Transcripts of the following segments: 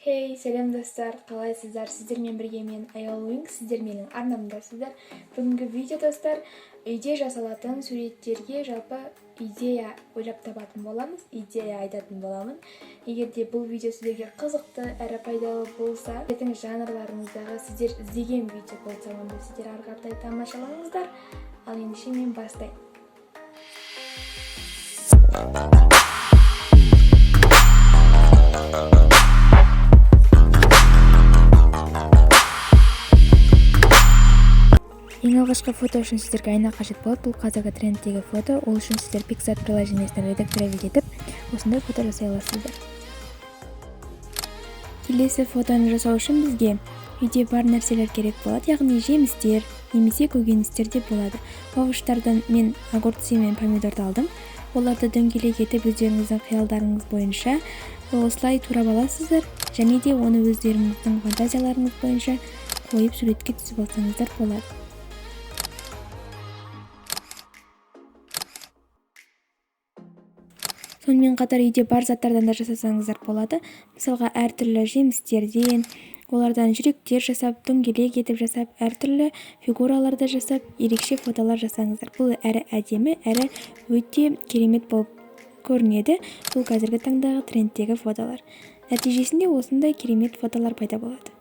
Хей, сәлем достар, қалайсыздар? Сіздермен бірге мен Аял Уинг, сіздер менің арнамдасыздар. Бүгінгі видео достар, үйде жасалатын суреттерге жалпы идея ойлап табатын боламыз, идея айтатын боламын. Егер де бұл видео сіздерге қызықты әрі пайдалы болса, сіздердің жанрларыңыздағы сіздер іздеген видео болса, онда сіздер ары қаратай тамашалаңыздар. Ал ендеше мен бастаймын. Ең алғашқы фото үшін сіздерге айна қажет болады. Бұл қазіргі трендтегі фото. Ол үшін сіздер Pixar приложениесін редактировать етіп, осындай фото жасай аласыздар. Келесі фотоны жасау үшін бізге үйде бар нәрселер керек болады, яғни жемістер, немесе көкөністер де болады. Овощтардан мен огурцы мен помидорды алдым. Оларды дөңгелек етіп өздеріңіздің қиялдарыңыз бойынша осылай турап аласыздар, және де оны өздеріңіздің фантазияларыңыз бойынша қойып суретке түсіп алсаңыздар болады. Сонымен қатар үйде бар заттардан да жасасаңыздар болады. Мысалға әртүрлі жемістерден, олардан жүректер жасап, дөңгелек етіп жасап, әртүрлі фигураларды жасап, ерекше фотолар жасаңыздар. Бұл әрі әдемі, әрі өте керемет болып көрінеді. Бұл қазіргі таңдағы трендтегі фотолар. Нәтижесінде осындай керемет фотолар пайда болады.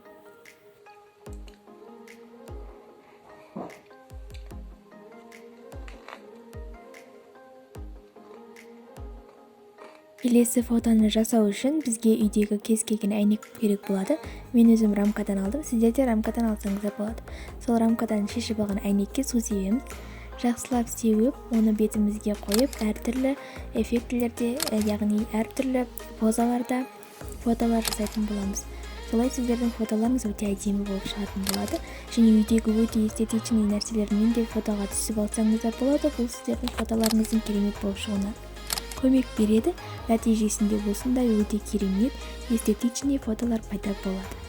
Келесі фотоны жасау үшін бізге үйдегі кез келген әйнек керек болады. Мен өзім рамкадан алдым, сіздер де рамкадан алсаңыздар болады. Сол рамкадан шешіп алған әйнекке су себеміз. Жақсылап сеуіп, оны бетімізге қойып, әртүрлі эффектілерде, яғни әртүрлі позаларда фотолар жасайтын боламыз. Солай сіздердің фотоларыңыз өте әдемі болып шығатын болады. Және үйдегі өте эстетичный нәрселермен де фотоға түсіп алсаңыздар болады. Бұл сіздердің фотоларыңыздың керемет болып шығуына көмек береді. Нәтижесінде осындай өте керемет, эстетичный фотолар пайда болады.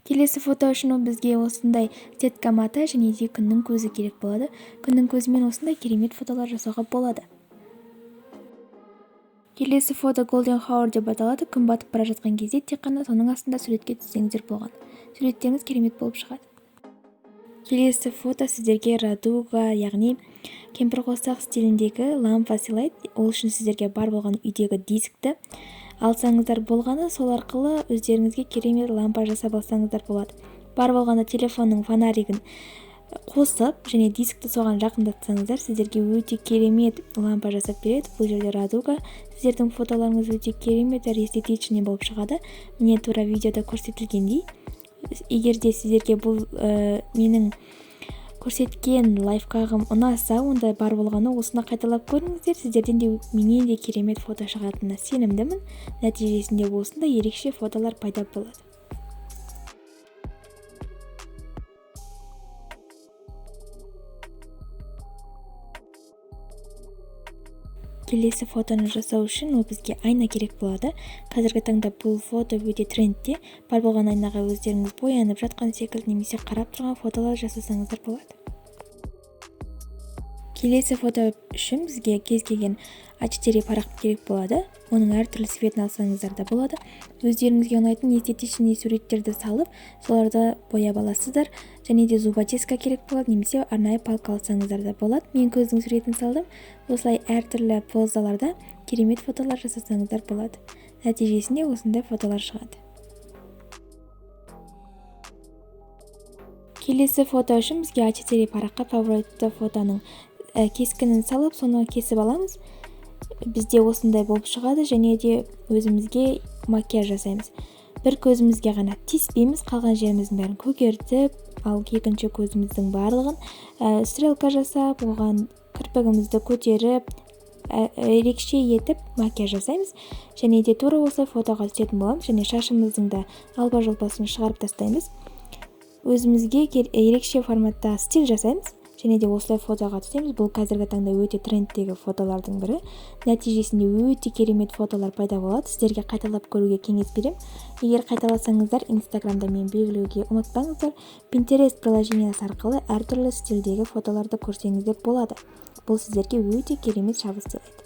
Келесі фото үшін бізге осындай сетка мата және де күннің көзі керек болады. Күннің көзімен осындай керемет фотолар жасауға болады. Келесі фото Golden Hour деп аталады. Күн батып бара жатқан кезде тек қана соның астында суретке түссеңіздер болған. Суреттеріңіз керемет болып шығады. Келесі фото сіздерге радуга, яғни кемпірқосақ стиліндегі лампа сыйлайды. Ол үшін сіздерге бар болған үйдегі дискті алсаңыздар болғаны, сол арқылы өздеріңізге керемет лампа жасап алсаңыздар болады. Бар болғаны телефонның фонаригін қосып және дискті соған жақындатсаңыздар, сіздерге өте керемет лампа жасап береді. Бұл жерде радуга. Сіздердің фотоларыңыз өте керемет әрі эстетичный болып шығады. Міне тура видеода көрсетілгендей. Егер де сіздерге бұл менің көрсеткен лайфхагым ұнаса, онда бар болғаны осыны қайталап көріңіздер. Сіздерден де менен де керемет фото шығатынына сенімдімін. Нәтижесінде осындай ерекше фотолар пайда болады. Келесі фотоны жасау үшін ол бізге айна керек болады. Қазіргі таңда бұл фото өте трендте. Бар болған айнаға өздеріңіз боянып жатқан секілді немесе қарап тұрған фотолар жасасаңыздар болады. Келесі фото үшін бізге кез келген А4 парақ керек болады. Оның әртүрлі светін алсаңыздар да болады. Өздеріңізге ұнайтын эстетичный суреттерді салып, соларды бояп аласыздар. Және де зубочистка керек болады, немесе арнайы палка алсаңыздар да болады. Мен көздің суретін салдым. Осылай әртүрлі позаларда керемет фотолар жасасаңыздар болады. Нәтижесінде осындай фотолар шығады. Келесі фото үшін бізге А4 параққа фаворитті фотоның кескінін салып, соны кесіп аламыз. Бізде осындай болып шығады, және де өзімізге макияж жасаймыз. Бір көзімізге ғана тиіспейміз, қалған жеріміздің бәрін көгертіп, ал екінші көзіміздің барлығын стрелка жасап, оған кірпігімізді көтеріп, ерекше етіп макияж жасаймыз. Және де тура осылай фотоға түсетін боламыз, және шашымыздың да алба-жұлпасын шығарып тастаймыз. Өзімізге ерекше форматта стиль жасаймыз, және де осылай фотоға түсеміз. Бұл қазіргі таңда өте трендтегі фотолардың бірі. Нәтижесінде өте керемет фотолар пайда болады. Сіздерге қайталап көруге кеңес беремін. Егер қайталасаңыздар, Инстаграмда мені белгілеуге ұмытпаңыздар. Pinterest приложениясы арқылы әртүрлі стильдегі фотоларды көрсеңіздер болады. Бұл сіздерге өте керемет шабыт сыйлайды.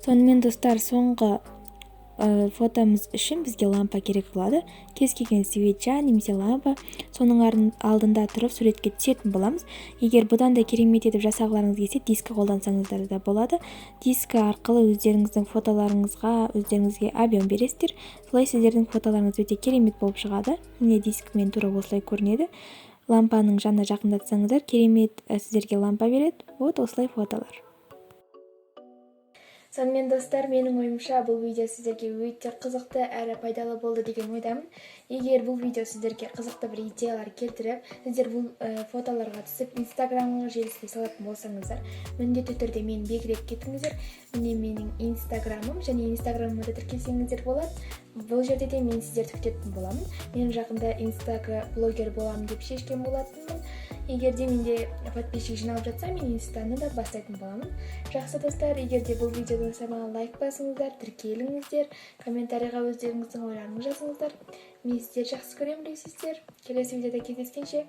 Сонымен достар, соңғы фотомыз үшін бізге лампа керек болады. Кез келген свеча немесе лампа, соның алдында тұрып суретке түсетін боламыз. Егер бұдан да керемет етіп жасағыларыңыз келсе, дискі қолдансаңыздар да болады. Дискі арқылы өздеріңіздің фотоларыңызға, өздеріңізге объем бересіздер. Солай сіздердің фотоларыңыз өте керемет болып шығады. Міне дискімен тура осылай көрінеді. Лампаның жанына жақындатсаңыздар, керемет сіздерге лампа береді. Вот осылай фотолар. Сонымен достар, менің ойымша бұл видео сіздерге өте қызықты әрі пайдалы болды деген ойдамын. Егер бұл видео сіздерге қызықты бір идеялар келтіріп, сіздер бұл фотоларға түсіп Инстаграмға желісіне салатын болсаңыздар, міндетті түрде мені бекірек кетіңіздер. Міне менің Инстаграмым және Инстаграмыма да тіркелсеңіздер болады. Бұл жерде де мен сіздерді күтетін боламын. Мен жақында инстаблогер боламын деп шешкен болатынмын. Егер де менде подписчик жиналып жатса, мен инстаны да бастайтын боламын. Жақсы достар, егер де бұл видеодан саған лайк басыңыздар, тіркеліңіздер, комментарийға өздеріңіздің ойларыңызды жазыңыздар. Мен сіздерді жақсы көремін, дейсіздер. Келесі видеода кездескенше